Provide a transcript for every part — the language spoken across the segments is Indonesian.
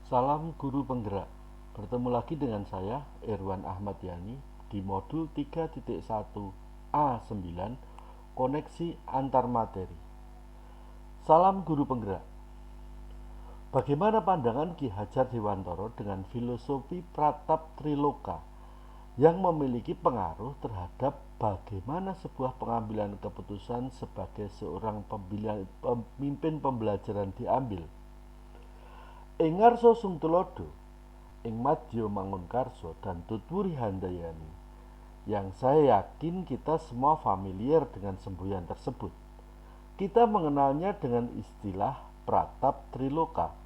Salam guru penggerak. Bertemu lagi dengan saya Irwan Ahmad Yani di modul 3.1 A9 Koneksi antar materi. Salam guru penggerak. Bagaimana pandangan Ki Hajar Dewantara dengan filosofi Pratap Triloka yang memiliki pengaruh terhadap bagaimana sebuah pengambilan keputusan sebagai seorang pemimpin pembelajaran diambil? Ing ngarsa Sung Tulodo, ing Madya Mangunkarso dan Tutwuri Handayani, yang saya yakin kita semua familiar dengan semboyan tersebut. Kita mengenalnya dengan istilah Pratap Triloka,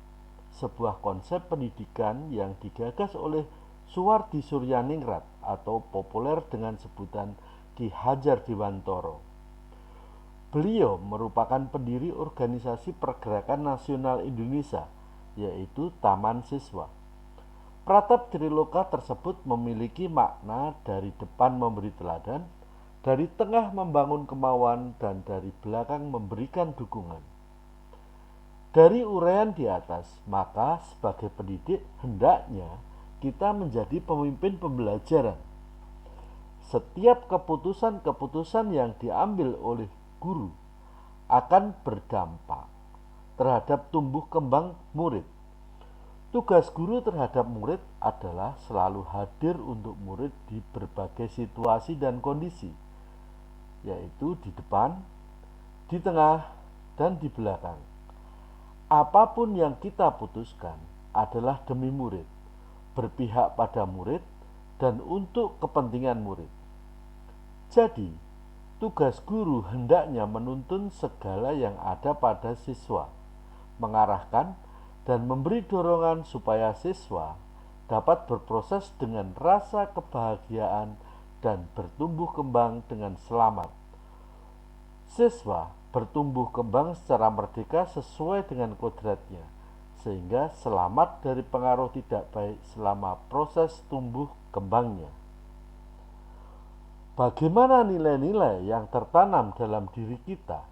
sebuah konsep pendidikan yang digagas oleh Suwardi Suryaningrat atau populer dengan sebutan Ki Hajar Dewantara. Beliau merupakan pendiri organisasi pergerakan nasional Indonesia, yaitu Taman Siswa. Pratap Triloka tersebut memiliki makna dari depan memberi teladan, dari tengah membangun kemauan, dan dari belakang memberikan dukungan. Dari uraian di atas, maka sebagai pendidik hendaknya kita menjadi pemimpin pembelajaran. Setiap keputusan-keputusan yang diambil oleh guru akan berdampak terhadap tumbuh kembang murid. Tugas guru terhadap murid adalah selalu hadir untuk murid di berbagai situasi dan kondisi, yaitu di depan, di tengah, dan di belakang. Apapun yang kita putuskan adalah demi murid, berpihak pada murid, dan untuk kepentingan murid. Jadi, tugas guru hendaknya menuntun segala yang ada pada siswa, mengarahkan dan memberi dorongan supaya siswa dapat berproses dengan rasa kebahagiaan dan bertumbuh kembang dengan selamat. Siswa bertumbuh kembang secara merdeka sesuai dengan kodratnya, sehingga selamat dari pengaruh tidak baik selama proses tumbuh kembangnya. Bagaimana nilai-nilai yang tertanam dalam diri kita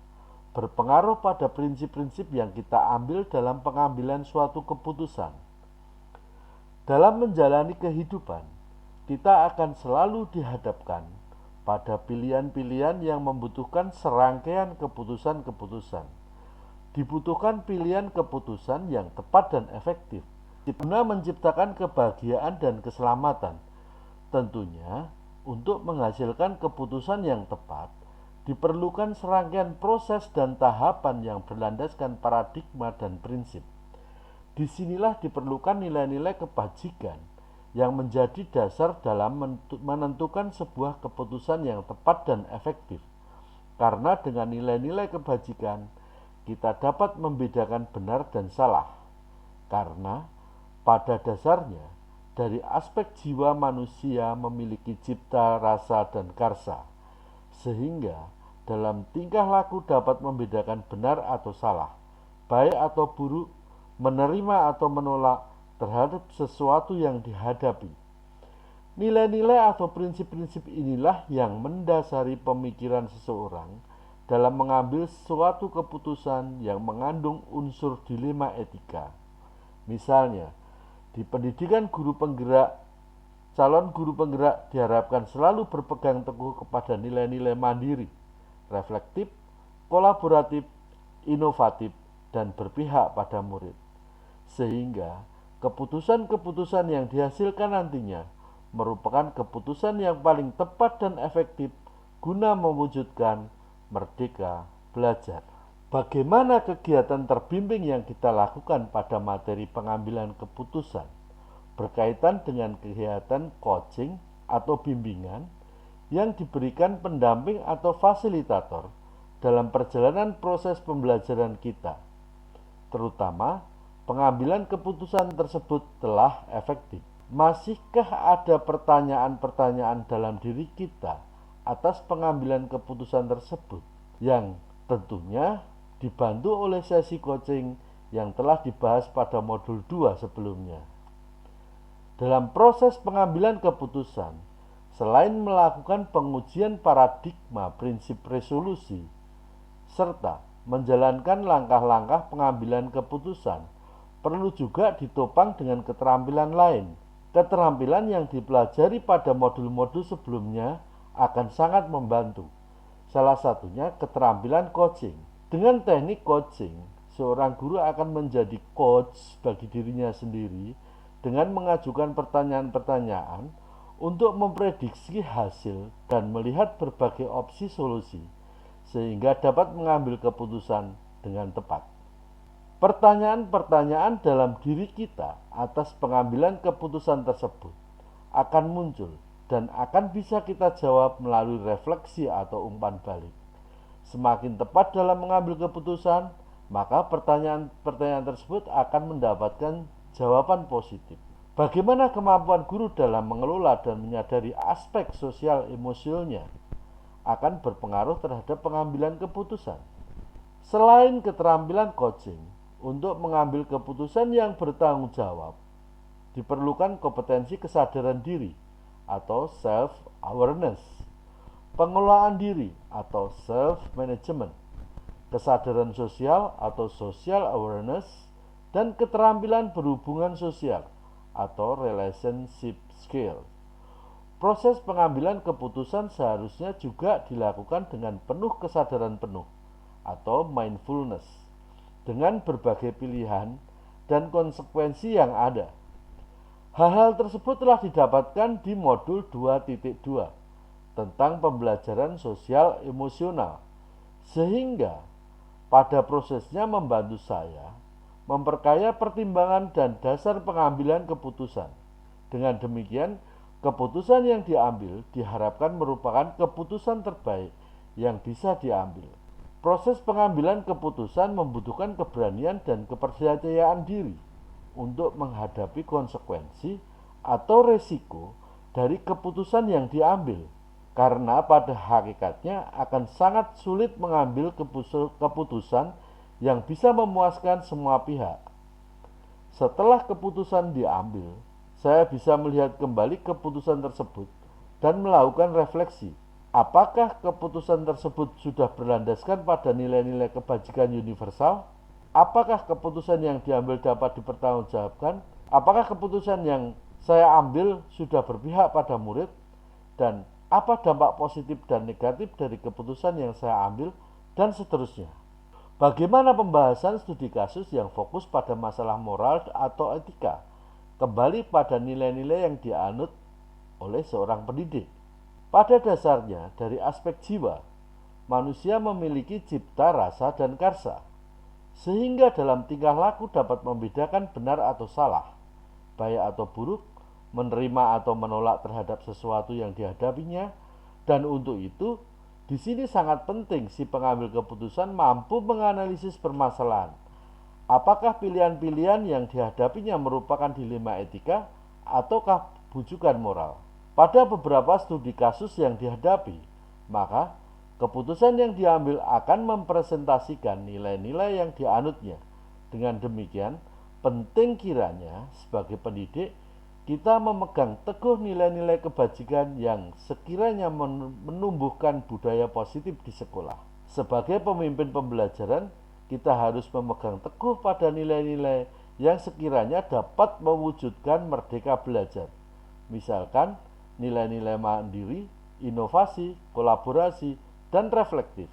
berpengaruh pada prinsip-prinsip yang kita ambil dalam pengambilan suatu keputusan. Dalam menjalani kehidupan, kita akan selalu dihadapkan pada pilihan-pilihan yang membutuhkan serangkaian keputusan-keputusan. Dibutuhkan pilihan keputusan yang tepat dan efektif guna menciptakan kebahagiaan dan keselamatan. Tentunya, untuk menghasilkan keputusan yang tepat, diperlukan serangkaian proses dan tahapan yang berlandaskan paradigma dan prinsip. Disinilah diperlukan nilai-nilai kebajikan yang menjadi dasar dalam menentukan sebuah keputusan yang tepat dan efektif. Karena dengan nilai-nilai kebajikan, kita dapat membedakan benar dan salah. Karena pada dasarnya, dari aspek jiwa manusia memiliki cipta, rasa, dan karsa, sehingga dalam tingkah laku dapat membedakan benar atau salah, baik atau buruk, menerima atau menolak terhadap sesuatu yang dihadapi. Nilai-nilai atau prinsip-prinsip inilah yang mendasari pemikiran seseorang dalam mengambil suatu keputusan yang mengandung unsur dilema etika. Misalnya, di pendidikan guru penggerak, calon guru penggerak diharapkan selalu berpegang teguh kepada nilai-nilai mandiri, reflektif, kolaboratif, inovatif, dan berpihak pada murid. Sehingga keputusan-keputusan yang dihasilkan nantinya merupakan keputusan yang paling tepat dan efektif guna mewujudkan merdeka belajar. Bagaimana kegiatan terbimbing yang kita lakukan pada materi pengambilan keputusan berkaitan dengan kegiatan coaching atau bimbingan yang diberikan pendamping atau fasilitator dalam perjalanan proses pembelajaran kita, terutama pengambilan keputusan tersebut telah efektif. Masihkah ada pertanyaan-pertanyaan dalam diri kita atas pengambilan keputusan tersebut yang tentunya dibantu oleh sesi coaching yang telah dibahas pada modul 2 sebelumnya. Dalam proses pengambilan keputusan, selain melakukan pengujian paradigma prinsip resolusi serta menjalankan langkah-langkah pengambilan keputusan, perlu juga ditopang dengan keterampilan lain. Keterampilan yang dipelajari pada modul-modul sebelumnya akan sangat membantu. Salah satunya keterampilan coaching. Dengan teknik coaching, seorang guru akan menjadi coach bagi dirinya sendiri dengan mengajukan pertanyaan-pertanyaan untuk memprediksi hasil dan melihat berbagai opsi solusi, sehingga dapat mengambil keputusan dengan tepat. Pertanyaan-pertanyaan dalam diri kita atas pengambilan keputusan tersebut akan muncul dan akan bisa kita jawab melalui refleksi atau umpan balik. Semakin tepat dalam mengambil keputusan, maka pertanyaan-pertanyaan tersebut akan mendapatkan jawaban positif. Bagaimana kemampuan guru dalam mengelola dan menyadari aspek sosial emosionalnya akan berpengaruh terhadap pengambilan keputusan. Selain keterampilan coaching, untuk mengambil keputusan yang bertanggung jawab, diperlukan kompetensi kesadaran diri atau self-awareness, pengelolaan diri atau self-management, kesadaran sosial atau social awareness, dan keterampilan berhubungan sosial atau relationship skill. Proses pengambilan keputusan seharusnya juga dilakukan dengan penuh kesadaran penuh atau mindfulness, dengan berbagai pilihan dan konsekuensi yang ada. Hal-hal tersebut telah didapatkan di modul 2.2 tentang pembelajaran sosial emosional, sehingga pada prosesnya membantu saya memperkaya pertimbangan dan dasar pengambilan keputusan. Dengan demikian, keputusan yang diambil diharapkan merupakan keputusan terbaik yang bisa diambil. Proses pengambilan keputusan membutuhkan keberanian dan kepercayaan diri untuk menghadapi konsekuensi atau resiko dari keputusan yang diambil, karena pada hakikatnya akan sangat sulit mengambil keputusan yang bisa memuaskan semua pihak. Setelah keputusan diambil, saya bisa melihat kembali keputusan tersebut dan melakukan refleksi. Apakah keputusan tersebut sudah berlandaskan pada nilai-nilai kebajikan universal? Apakah keputusan yang diambil dapat dipertanggungjawabkan? Apakah keputusan yang saya ambil sudah berpihak pada murid? Dan apa dampak positif dan negatif dari keputusan yang saya ambil? Dan seterusnya. Bagaimana pembahasan studi kasus yang fokus pada masalah moral atau etika? Kembali pada nilai-nilai yang dianut oleh seorang pendidik. Pada dasarnya, dari aspek jiwa, manusia memiliki cipta, rasa, dan karsa, sehingga dalam tingkah laku dapat membedakan benar atau salah, baik atau buruk, menerima atau menolak terhadap sesuatu yang dihadapinya, dan untuk itu, di sini sangat penting si pengambil keputusan mampu menganalisis permasalahan. Apakah pilihan-pilihan yang dihadapinya merupakan dilema etika ataukah bujukan moral? Pada beberapa studi kasus yang dihadapi, maka keputusan yang diambil akan mempresentasikan nilai-nilai yang dianutnya. Dengan demikian, penting kiranya sebagai pendidik kita memegang teguh nilai-nilai kebajikan yang sekiranya menumbuhkan budaya positif di sekolah. Sebagai pemimpin pembelajaran, kita harus memegang teguh pada nilai-nilai yang sekiranya dapat mewujudkan merdeka belajar. Misalkan, nilai-nilai mandiri, inovasi, kolaborasi, dan reflektif.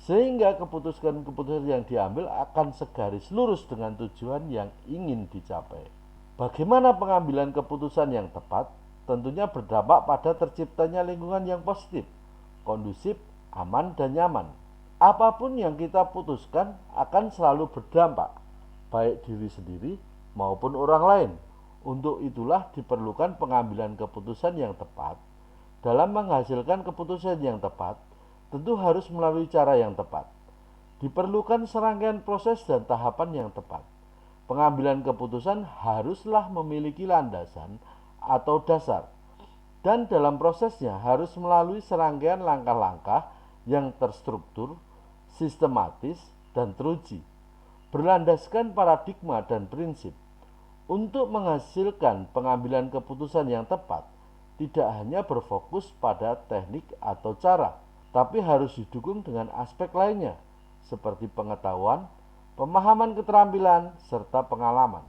Sehingga keputusan-keputusan yang diambil akan segaris lurus dengan tujuan yang ingin dicapai. Bagaimana pengambilan keputusan yang tepat? Tentunya berdampak pada terciptanya lingkungan yang positif, kondusif, aman, dan nyaman. Apapun yang kita putuskan akan selalu berdampak, baik diri sendiri maupun orang lain. Untuk itulah diperlukan pengambilan keputusan yang tepat. Dalam menghasilkan keputusan yang tepat, tentu harus melalui cara yang tepat. Diperlukan serangkaian proses dan tahapan yang tepat. Pengambilan keputusan haruslah memiliki landasan atau dasar, dan dalam prosesnya harus melalui serangkaian langkah-langkah yang terstruktur, sistematis, dan teruji, berlandaskan paradigma dan prinsip. Untuk menghasilkan pengambilan keputusan yang tepat, tidak hanya berfokus pada teknik atau cara, tapi harus didukung dengan aspek lainnya, seperti pengetahuan, pemahaman keterampilan, serta pengalaman.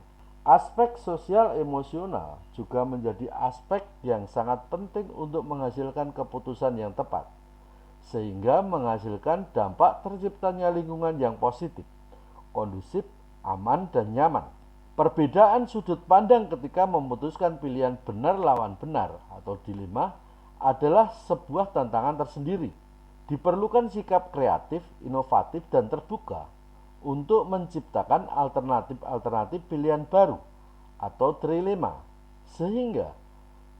Aspek sosial emosional juga menjadi aspek yang sangat penting untuk menghasilkan keputusan yang tepat, sehingga menghasilkan dampak terciptanya lingkungan yang positif, kondusif, aman, dan nyaman. Perbedaan sudut pandang ketika memutuskan pilihan benar lawan benar atau dilema adalah sebuah tantangan tersendiri. Diperlukan sikap kreatif, inovatif, dan terbuka untuk menciptakan alternatif-alternatif pilihan baru atau trilema, sehingga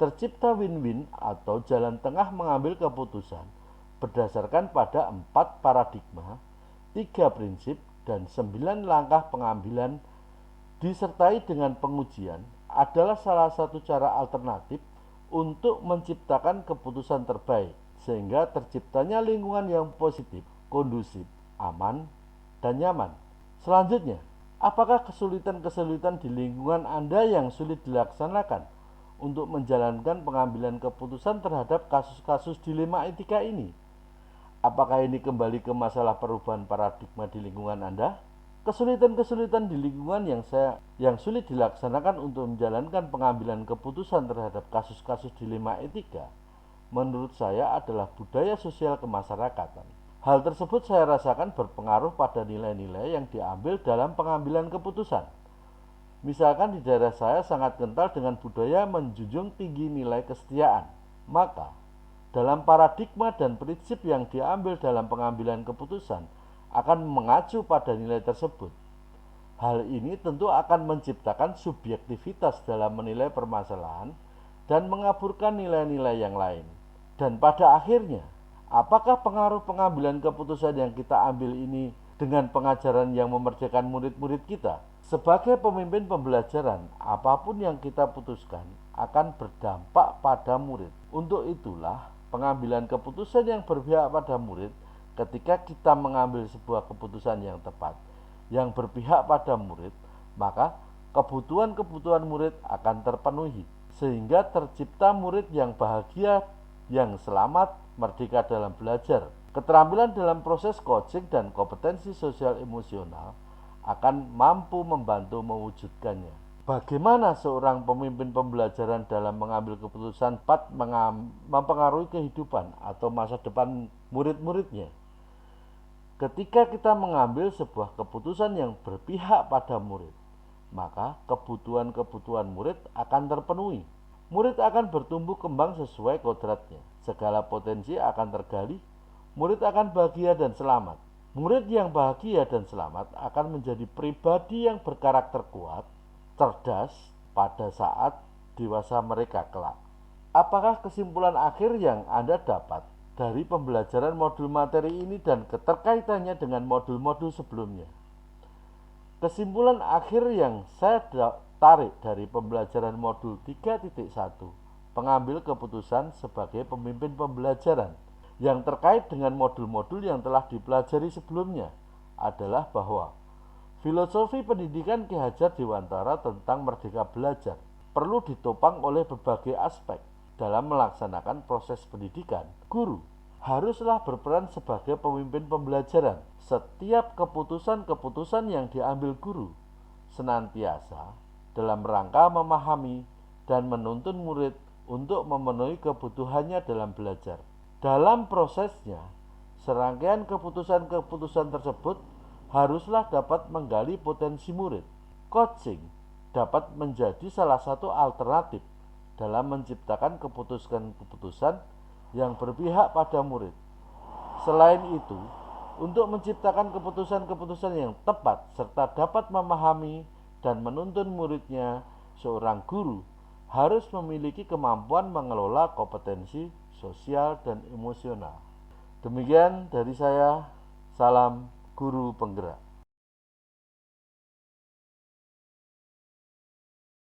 tercipta win-win atau jalan tengah mengambil keputusan berdasarkan pada 4 paradigma, 3 prinsip, dan 9 langkah pengambilan disertai dengan pengujian adalah salah satu cara alternatif untuk menciptakan keputusan terbaik, sehingga terciptanya lingkungan yang positif, kondusif, aman, dan nyaman. Selanjutnya, apakah kesulitan-kesulitan di lingkungan Anda yang sulit dilaksanakan untuk menjalankan pengambilan keputusan terhadap kasus-kasus dilema etika ini? Apakah ini kembali ke masalah perubahan paradigma di lingkungan Anda? Kesulitan-kesulitan di lingkungan yang sulit dilaksanakan untuk menjalankan pengambilan keputusan terhadap kasus-kasus dilema etika, menurut saya adalah budaya sosial kemasyarakatan. Hal tersebut saya rasakan berpengaruh pada nilai-nilai yang diambil dalam pengambilan keputusan. Misalkan di daerah saya sangat kental dengan budaya menjunjung tinggi nilai kesetiaan. Maka, dalam paradigma dan prinsip yang diambil dalam pengambilan keputusan akan mengacu pada nilai tersebut. Hal ini tentu akan menciptakan subjektivitas dalam menilai permasalahan dan mengaburkan nilai-nilai yang lain. Dan pada akhirnya, apakah pengaruh pengambilan keputusan yang kita ambil ini dengan pengajaran yang memerdekakan murid-murid kita? Sebagai pemimpin pembelajaran, apapun yang kita putuskan akan berdampak pada murid. Untuk itulah, pengambilan keputusan yang berpihak pada murid ketika kita mengambil sebuah keputusan yang tepat, yang berpihak pada murid, maka kebutuhan-kebutuhan murid akan terpenuhi, sehingga tercipta murid yang bahagia, yang selamat, merdeka dalam belajar. Keterampilan dalam proses coaching dan kompetensi sosial emosional akan mampu membantu mewujudkannya. Bagaimana seorang pemimpin pembelajaran dalam mengambil keputusan tepat mempengaruhi kehidupan atau masa depan murid-muridnya? Ketika kita mengambil sebuah keputusan yang berpihak pada murid, maka kebutuhan-kebutuhan murid akan terpenuhi. Murid akan bertumbuh kembang sesuai kodratnya. Segala potensi akan tergali. Murid akan bahagia dan selamat. Murid yang bahagia dan selamat akan menjadi pribadi yang berkarakter kuat, cerdas pada saat dewasa mereka kelak. Apakah kesimpulan akhir yang Anda dapat dari pembelajaran modul materi ini dan keterkaitannya dengan modul-modul sebelumnya? Kesimpulan akhir yang saya tarik dari pembelajaran modul 3.1, pengambil keputusan sebagai pemimpin pembelajaran, yang terkait dengan modul-modul yang telah dipelajari sebelumnya, adalah bahwa filosofi pendidikan Ki Hajar Dewantara tentang merdeka belajar perlu ditopang oleh berbagai aspek. Dalam melaksanakan proses pendidikan, guru haruslah berperan sebagai pemimpin pembelajaran. Setiap keputusan-keputusan yang diambil guru senantiasa dalam rangka memahami dan menuntun murid untuk memenuhi kebutuhannya dalam belajar. Dalam prosesnya, serangkaian keputusan-keputusan tersebut haruslah dapat menggali potensi murid. Coaching dapat menjadi salah satu alternatif dalam menciptakan keputusan-keputusan yang berpihak pada murid. Selain itu, untuk menciptakan keputusan-keputusan yang tepat serta dapat memahami dan menuntun muridnya, seorang guru harus memiliki kemampuan mengelola kompetensi sosial dan emosional. Demikian dari saya, salam guru penggerak.